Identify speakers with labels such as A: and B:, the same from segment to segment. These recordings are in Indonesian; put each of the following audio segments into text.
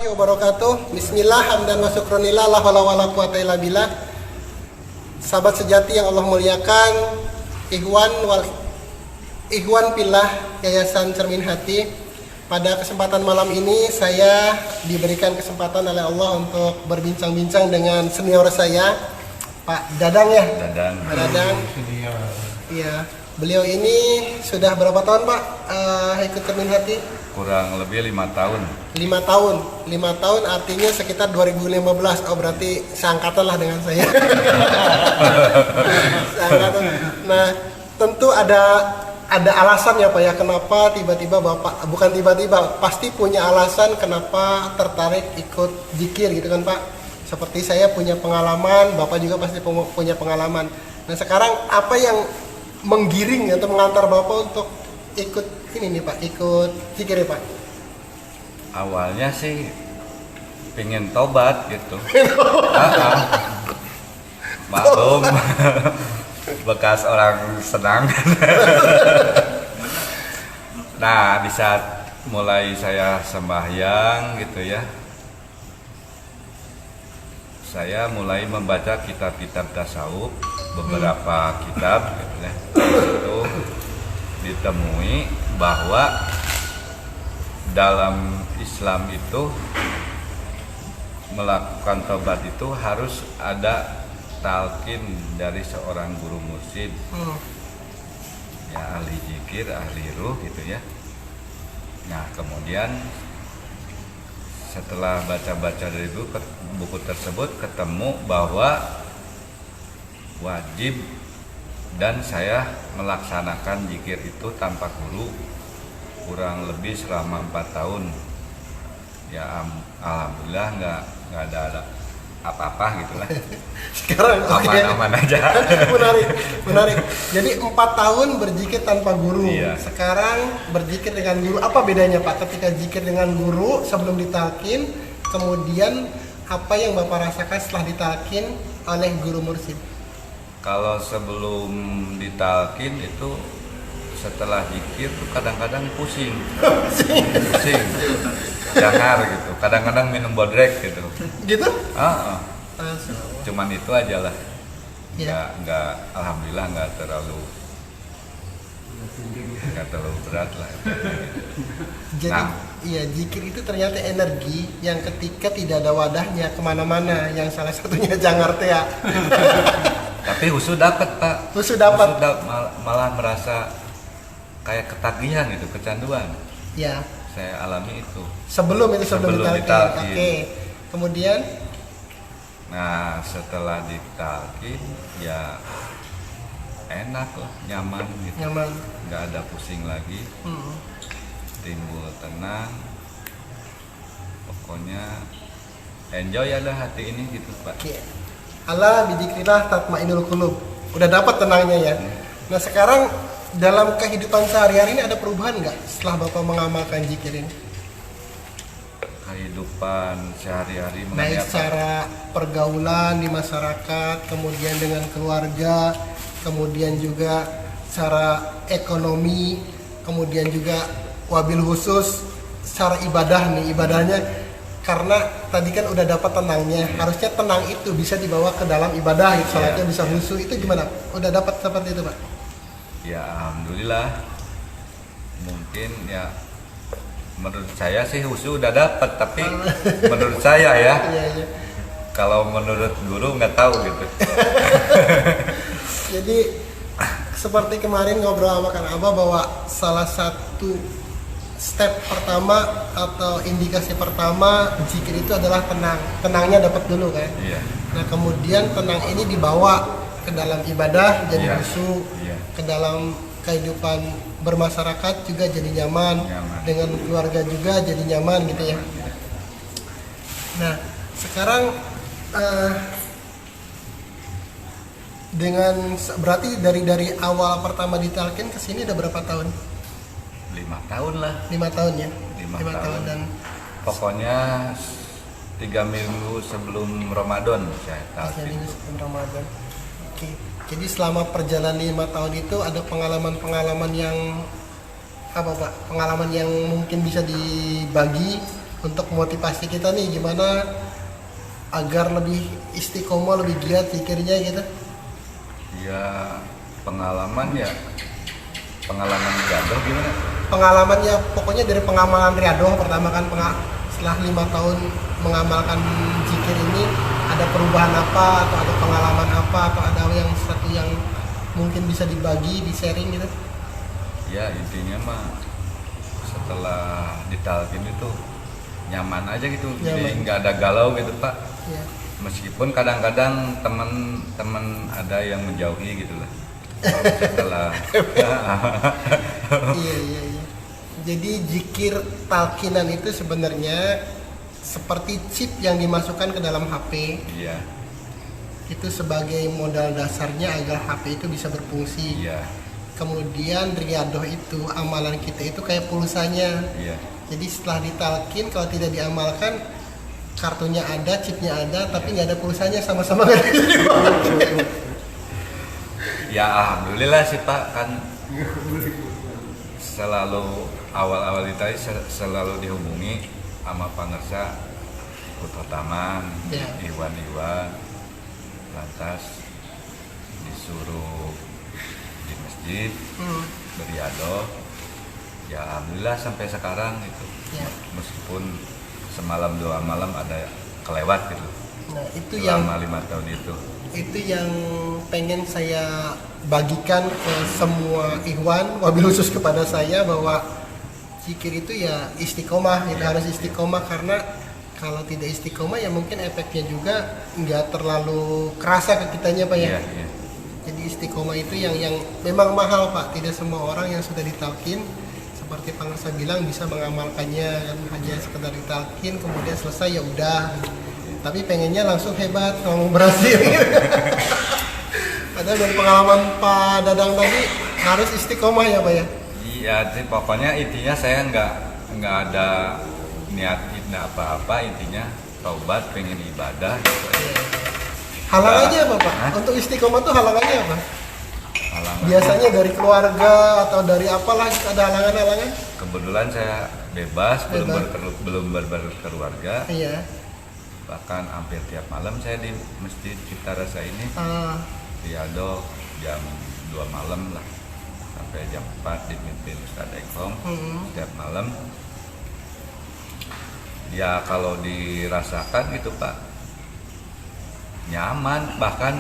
A: Wabarakatuh. Bismillah, hamdan wa syukronillah, la haula wala quwata illa billah. Sahabat sejati yang Allah muliakan, Ikhwan Fillah Yayasan Cermin Hati. Pada kesempatan malam ini saya diberikan kesempatan oleh Allah untuk berbincang-bincang dengan senior saya, Pak Dadang ya. Pak Dadang. Iya. Beliau ini sudah berapa tahun Pak ikut Cermin Hati?
B: Kurang lebih 5 tahun.
A: 5 tahun artinya sekitar 2015. Oh berarti seangkatan lah dengan saya. Seangkatan. Nah tentu ada alasan ya Pak ya, kenapa tiba-tiba Bapak, bukan tiba-tiba, pasti punya alasan kenapa tertarik ikut zikir gitu kan Pak. Seperti saya punya pengalaman, Bapak juga pasti punya pengalaman. Nah sekarang apa yang menggiring atau mengantar Bapak untuk ikut ini nih Pak, ikut zikir ya Pak?
B: Awalnya sih pengen tobat gitu. Maklum bekas orang senang. Nah di saat mulai saya sembahyang gitu ya, saya mulai membaca kitab-kitab tasawuf, beberapa kitab gitu ya. Itu ditemui bahwa dalam Islam itu melakukan tobat itu harus ada talqin dari seorang guru mursyid, ya ahli zikir, ahli ruh gitu ya. Nah kemudian setelah baca-baca dari buku tersebut ketemu bahwa wajib dan saya melaksanakan zikir itu tanpa guru kurang lebih selama 4 tahun. Ya alhamdulillah nggak ada apa-apa gitulah.
A: Sekarang
B: aman-aman aja.
A: menarik. Jadi 4 tahun berzikir tanpa guru.
B: Iya.
A: Sekarang berzikir dengan guru. Apa bedanya Pak ketika zikir dengan guru sebelum ditalkin, kemudian apa yang Bapak rasakan setelah ditalkin oleh guru mursyid?
B: Kalau sebelum ditalkin itu setelah zikir tuh kadang-kadang pusing, jangar gitu, kadang-kadang minum bodrek gitu.
A: Gitu?
B: Cuman itu aja lah.
A: Ya.
B: Nggak, alhamdulillah nggak terlalu berat lah.
A: Jadi iya, zikir itu ternyata energi yang ketika tidak ada wadahnya kemana-mana, yang salah satunya jangar teh ya.
B: Tapi husu dapat Pak.
A: Husu dapat.
B: Malah merasa kayak ketagihan gitu, kecanduan.
A: Ya.
B: Saya alami itu.
A: Sebelum ditalkin. Oke. Kemudian?
B: Nah setelah ditalkin ya enak lah, nyaman gitu.
A: Nyaman.
B: Nggak ada pusing lagi. Timbul tenang. Pokoknya enjoy ya lah hati ini gitu Pak.
A: Oke. Allah bidzikrillah tatmainnul qulub. Udah dapat tenangnya ya. Nah sekarang dalam kehidupan sehari-hari ini ada perubahan nggak setelah Bapak mengamalkan zikir ini?
B: Kehidupan sehari-hari
A: Baik secara pergaulan di masyarakat, kemudian dengan keluarga, kemudian juga secara ekonomi, kemudian juga wabil khusus secara ibadah nih, ibadahnya. Karena tadi kan udah dapat tenangnya, harusnya tenang itu bisa dibawa ke dalam ibadah, gitu. Salatnya bisa khusyuk, itu gimana? Udah dapat seperti itu Pak?
B: Ya alhamdulillah. Mungkin ya menurut saya sih khusyuk udah dapat, tapi menurut saya ya.
A: Iya.
B: Kalau menurut guru nggak tahu gitu.
A: Jadi seperti kemarin ngobrol sama Kang Abah bahwa salah satu step pertama atau indikasi pertama zikir itu adalah tenang. Tenangnya dapat dulu kan.
B: Iya.
A: Nah kemudian tenang ini dibawa ke dalam ibadah jadi khusyuk, ke dalam kehidupan bermasyarakat juga jadi nyaman. Dengan keluarga juga jadi nyaman gitu ya. Nah sekarang dengan berarti dari awal pertama ditalkin ke sini udah berapa tahun?
B: 5 tahun lah.
A: 5 tahun ya.
B: 5 tahun.
A: Dan
B: pokoknya 3 minggu sebelum Ramadan saya talkin.
A: 3 minggu sebelum Ramadan. Oke. Jadi selama perjalanan 5 tahun itu ada pengalaman-pengalaman yang apa Pak? Pengalaman yang mungkin bisa dibagi untuk motivasi kita nih gimana agar lebih istiqomah, lebih giat zikirnya gitu.
B: Ya pengalaman gagal gimana?
A: Pengalamannya pokoknya dari pengamalan Riyadhah pertama kan setelah 5 tahun mengamalkan zikir ini ada perubahan apa atau ada pengalaman apa atau ada yang satu yang mungkin bisa dibagi, di sharing gitu.
B: Ya intinya mah setelah ditalkin itu nyaman aja gitu, jadi
A: Nyaman.
B: nggak ada galau gitu Pak.
A: Ya.
B: Meskipun kadang-kadang teman-teman ada yang menjauhi gitu lah. Setelah
A: Iya. Jadi zikir talkinan itu sebenarnya seperti chip yang dimasukkan ke dalam HP.
B: iya
A: Itu sebagai modal dasarnya agar HP itu bisa berfungsi.
B: iya
A: Kemudian Riyadhah itu amalan kita itu kayak pulsanya.
B: iya
A: Jadi setelah ditalkin kalau tidak diamalkan kartunya ada, chipnya ada, tapi nggak ada pulsanya, sama-sama nggak ada.
B: ya alhamdulillah sih Pak, kan selalu awal-awal itu selalu dihubungi sama pangersa Putra Taman,
A: Ya.
B: Iwan, lantas disuruh di masjid Riyadhah. Ya alhamdulillah sampai sekarang itu,
A: Ya.
B: meskipun semalam 2 malam ada kelewat gitu
A: Nah itu yang
B: selama 5 tahun itu.
A: pengen saya bagikan ke semua ikhwan, wabil khusus kepada saya, bahwa zikir itu ya istiqomah, itu harus istiqomah, karena kalau tidak istiqomah ya mungkin efeknya juga nggak terlalu kerasa ke kitanya Pak ya.
B: Iya.
A: Jadi istiqomah itu yang memang mahal Pak, tidak semua orang yang sudah ditalkin seperti Pangersa bilang bisa mengamalkannya, kan hanya sekedar ditalkin kemudian selesai ya udah. Tapi pengennya langsung hebat, ngomong berhasil. Padahal dari pengalaman Pak Dadang tadi harus istiqomah ya Pak ya.
B: Iya, sih, pokoknya intinya saya nggak ada niat apa-apa, intinya taubat, pengen ibadah gitu aja.
A: Halangannya apa Pak?
B: Hah?
A: Untuk istiqomah tuh halangannya apa?
B: Halangan.
A: Biasanya dari keluarga atau dari apalah ada halangan-halangan?
B: Kebetulan saya bebas,
A: Bebas.
B: belum berkeluarga,
A: Iya.
B: bahkan hampir tiap malam saya di masjid Cipta Rasa ini,
A: Ah,
B: Riyadhah, jam 2 malam lah sampai jam 4 dipimpin Ustadz Ekom setiap malam. Ya kalau dirasakan gitu Pak, nyaman, bahkan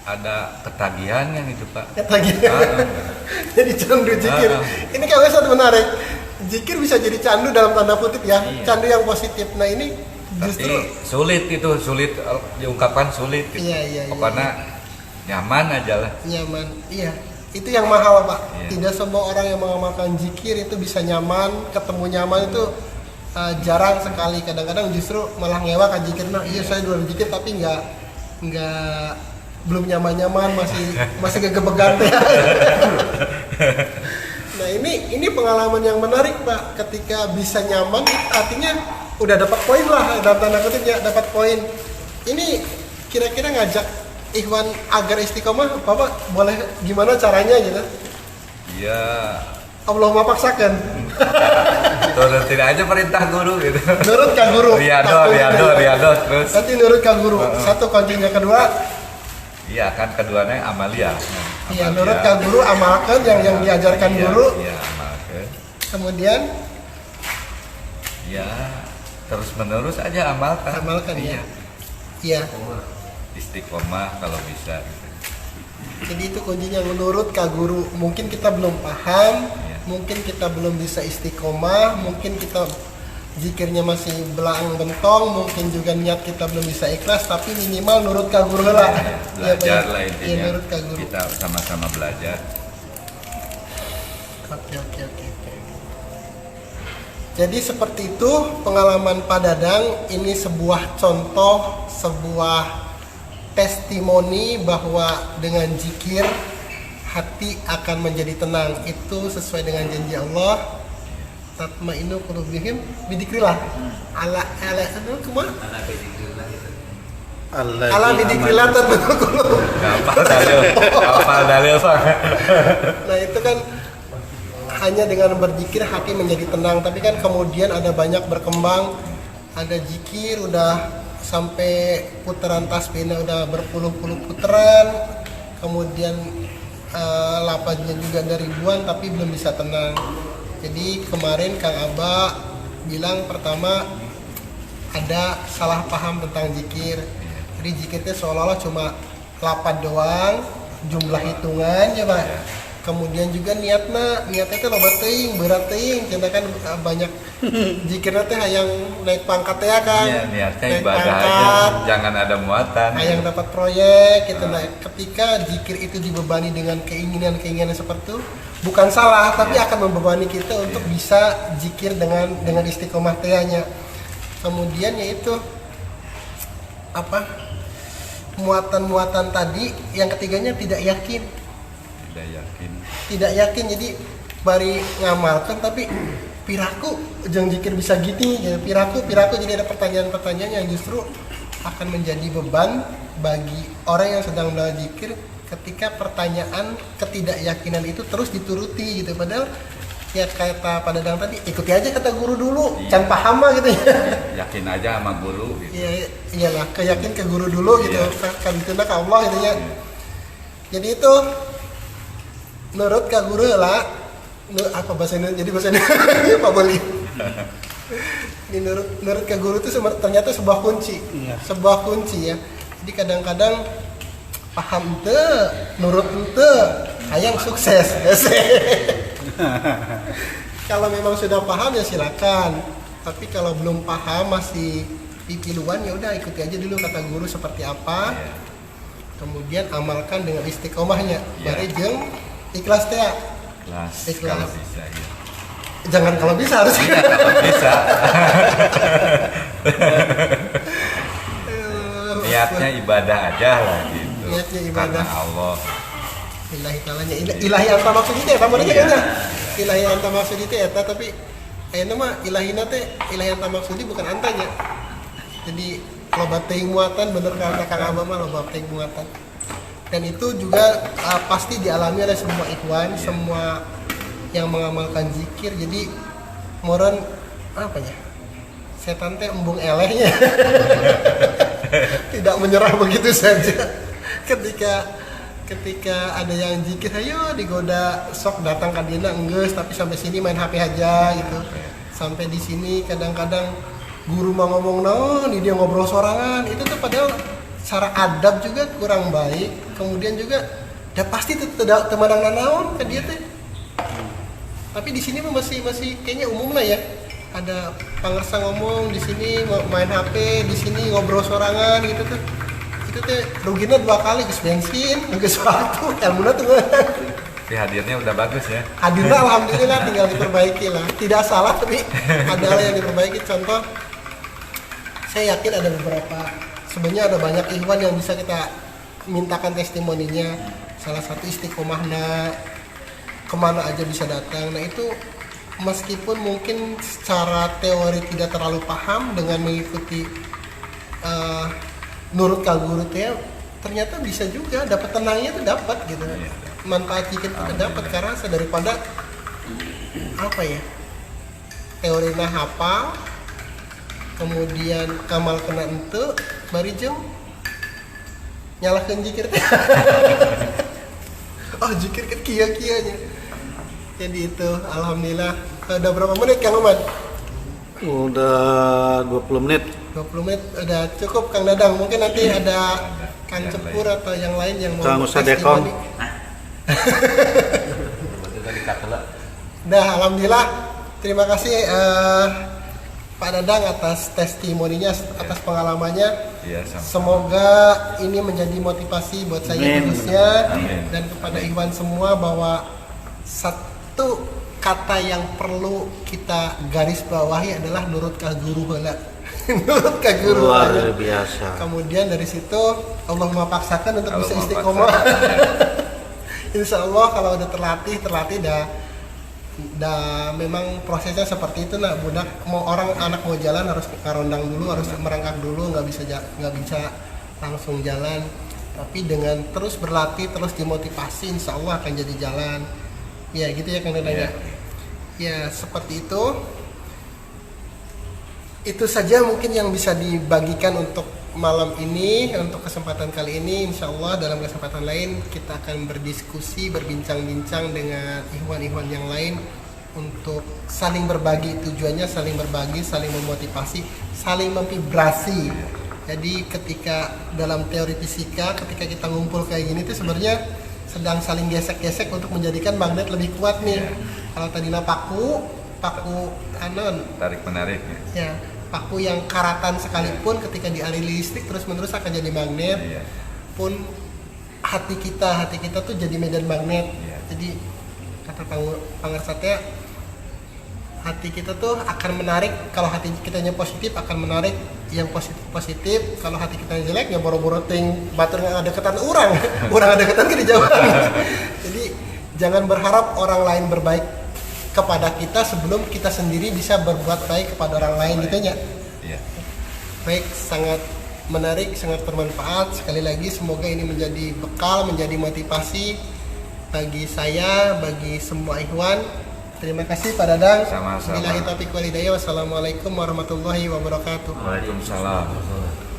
B: ada ketagihannya gitu Pak.
A: Ketagihan.
B: Ah,
A: Jadi candu zikir.
B: Ah.
A: Ini kalau satu menarik. Zikir bisa jadi candu dalam tanda kutip ya.
B: Iya.
A: Candu yang positif. Nah ini
B: tapi
A: justru
B: sulit diungkapkan sulit gitu.
A: Iya.
B: Pokoknya nyaman aja lah.
A: nyaman. Iya. Itu yang mahal Pak.
B: Iya.
A: Tidak semua orang yang mengamalkan zikir itu bisa nyaman. Ketemu nyaman itu jarang sekali. Kadang-kadang justru malah ngewa kan zikir. Nah iya saya dulu zikir tapi nggak belum nyaman-nyaman, masih gegebegan ya. Nah ini pengalaman yang menarik Pak, ketika bisa nyaman artinya udah dapat poin lah, dalam tanda kutipnya dapat poin. Ini kira-kira ngajak ikhwan agar istiqomah Bapak boleh gimana caranya gitu?
B: Iya.
A: Allahumma paksakan.
B: Turutin aja perintah guru gitu.
A: Nurut Kak Guru.
B: Riyadhah terus.
A: Nanti nurut Kak Guru. Satu kuncinya, kedua
B: Iya kan keduanya amalia.
A: iya nurut Kak Guru, amalkan yang diajarkan
B: Iya,
A: guru.
B: Iya, amalkan.
A: Kemudian
B: Ya terus menerus aja amalkan.
A: amalkan ya.
B: Iya.
A: Iya.
B: Istiqomah kalau bisa gitu.
A: Jadi itu kuncinya, menurut Kak Guru. Mungkin kita belum paham,
B: Iya.
A: mungkin kita belum bisa istiqomah, mungkin kita zikirnya masih belang bentong, mungkin juga niat kita belum bisa ikhlas, tapi minimal nurut Kak Guru lah. Iya, Pak,
B: Belajar
A: ya?
B: lah
A: Iya,
B: intinya.
A: nurut Kak Guru.
B: Kita sama-sama belajar.
A: Oke. Jadi seperti itu pengalaman Pak Dadang. Ini sebuah contoh, sebuah testimoni bahwa dengan zikir hati akan menjadi tenang. Itu sesuai dengan janji Allah. Tatmainu qulubihim bidzikrillah. Ala kumaha? Ala bidzikrillah tatmainu qulub.
B: Apa dalil Pak?
A: Nah, itu kan hanya dengan berzikir hati menjadi tenang, tapi kan kemudian ada banyak berkembang, ada zikir udah sampai putaran tasbihnya udah berpuluh-puluh putaran, kemudian lapaznya juga ada ribuan tapi belum bisa tenang. Jadi kemarin Kang Aba bilang pertama ada salah paham tentang zikir. Jadi zikirnya seolah-olah cuma lapad doang, jumlah hitungan ya Pak. Kemudian juga niatnya teh loba teuing, berat teuing, cenah kan banyak zikirna teh hayang naik pangkat ya kan.
B: Iya, niatnya
A: naik
B: ibadah aja,
A: pangkat,
B: jangan ada muatan.
A: hayang dapat proyek gitu. Nah, ketika zikir itu dibebani dengan keinginan-keinginan seperti itu, bukan salah, tapi akan membebani kita untuk bisa zikir dengan istiqomah tehnya. Kemudian yaitu apa? Muatan-muatan tadi, yang ketiganya tidak yakin. Tidak yakin, jadi bari ngamalkan tapi piraku jeung zikir bisa gini ya, piraku jadi ada pertanyaan-pertanyaan yang justru akan menjadi beban bagi orang yang sedang melakukan zikir ketika pertanyaan ketidakyakinan itu terus dituruti gitu. Padahal ya kata Pak Dadang tadi, ikuti aja kata guru dulu, can paham mah gitu ya.
B: Yakin aja sama guru gitu.
A: Iya, iyalah, keyakin ke guru dulu gitu, kan itu ke Allah gitu ya. Jadi itu nurut ke guru lah, apa bahasanya? Jadi bahasanya Pak Boli. Ini nurut ke guru itu ternyata sebuah kunci, sebuah kunci ya. Jadi kadang-kadang paham ente, nurut ente, hayang sukses. Kalau memang sudah paham ya silakan. Tapi kalau belum paham masih pipiluan ya udah ikuti aja dulu kata guru seperti apa. Kemudian amalkan dengan istiqomahnya. Bari jeung ikhlas teh. Ikhlas.
B: Kalau bisa ya.
A: Jangan kalau bisa harus.
B: Iya, kalau bisa. Niatnya ibadah aja lah gitu.
A: Niatnya ibadah.
B: Karena Allah.
A: Ilahi talanya ilahi anta maksud itu eta mah nya. Ilahi anta maksud itu eta tapi ayeuna mah ilahina teh ilahi anta maksud bukan antanya. Jadi loba teuing muatan bener kata Kang Abah mah loba teuing muatan. Dan itu juga pasti dialami oleh semua ikhwan, semua yang mengamalkan zikir. Jadi moron apa ya? Setan teh embung elehnya. Tidak menyerah begitu saja. Ketika ada yang zikir, ayo digoda sok datang ke dina enggeus, tapi sampai sini main HP aja gitu. Sampai di sini kadang-kadang guru mah ngomong naon, dia ngobrol sorangan. Itu tuh padahal secara adab juga kurang baik. Kemudian juga ya pasti tidak temanang naon ke dia teh. Tapi di sini mah masih kayaknya umum lah ya. Ada pangersa ngomong di sini main HP, di sini ngobrol sorangan gitu tuh. Itu teh rugina 2 kali geus bensin, geus waktu, ilmuna tuh.
B: Tapi hadirnya udah bagus ya.
A: Hadirnya alhamdulillah tinggal diperbaiki lah. Tidak salah tapi ada hal yang diperbaiki. Contoh, saya yakin ada beberapa, sebenarnya ada banyak ikhwan yang bisa kita mintakan testimoninya. Salah satu istiqomahna, kemana aja bisa datang. Nah itu meskipun mungkin secara teori tidak terlalu paham dengan mengikuti nurut ka guru teh, ternyata bisa juga dapat tenangnya itu dapat gitu. Manfaat zikir itu dapat karena daripada apa ya? Teorinya hafal, kemudian kamal kena ente, bari jeung nyalakeun zikir teh. Oh, zikir kan kieu-kieunya. Jadi itu alhamdulillah. Udah berapa menit Kang Ahmad?
C: Udah 20 menit.
A: 20 menit udah cukup Kang Dadang. Mungkin nanti ada Kang Cepur atau yang lain yang mau
C: Kang Ustaz Dekong.
A: Nah, alhamdulillah. Terima kasih Pak Dadang atas testimoninya, atas pengalamannya.
B: Iya, sama.
A: Semoga ini menjadi motivasi buat saya khususnya dan kepada Iwan semua bahwa satu kata yang perlu kita garis bawahi adalah nurut ka guru heula. Nurut ka guru.
C: Luar biasa.
A: Kemudian dari situ Allahumma paksakan untuk bisa istiqomah. Insya Allah kalau udah terlatih dah memang prosesnya seperti itu. Nah budak mau orang anak mau jalan harus karondang dulu, harus merangkak dulu, nggak bisa langsung jalan. Tapi dengan terus berlatih, terus dimotivasi, insya Allah akan jadi jalan. Ya gitu ya Kang Dadang. Ya, seperti itu. Itu saja mungkin yang bisa dibagikan untuk malam ini, untuk kesempatan kali ini. Insya Allah dalam kesempatan lain kita akan berdiskusi, berbincang-bincang dengan ikhwan-ikhwan yang lain untuk saling berbagi. Tujuannya saling berbagi, saling memotivasi, saling memvibrasi. Jadi ketika dalam teori fisika, ketika kita ngumpul kayak gini tuh sebenarnya sedang saling gesek-gesek untuk menjadikan magnet lebih kuat nih. Kalau tadinya paku anon
B: Tarik menarik ya.
A: ya, paku yang karatan sekalipun ketika dialiri listrik terus-menerus akan jadi magnet.
B: Iya.
A: Pun hati kita tuh jadi medan magnet.
B: Iya.
A: Jadi kata pangersatnya, hati kita tuh akan menarik, kalau hati kitanya positif akan menarik yang positif. Kalau hati kita jelek ya boro-boro ting batur yang ada deketan orang ada deketan ke di jauhan. Jadi jangan berharap orang lain berbaik kepada kita sebelum kita sendiri bisa berbuat baik kepada orang lain gitu ya.
B: Iya.
A: Baik, sangat menarik, sangat bermanfaat. Sekali lagi semoga ini menjadi bekal, menjadi motivasi bagi saya, bagi semua ikhwan. Terima kasih Pak Dadang.
B: Sama-sama.
A: Billahi taufiq wal hidayah. Wassalamualaikum warahmatullahi wabarakatuh.
B: Waalaikumsalam.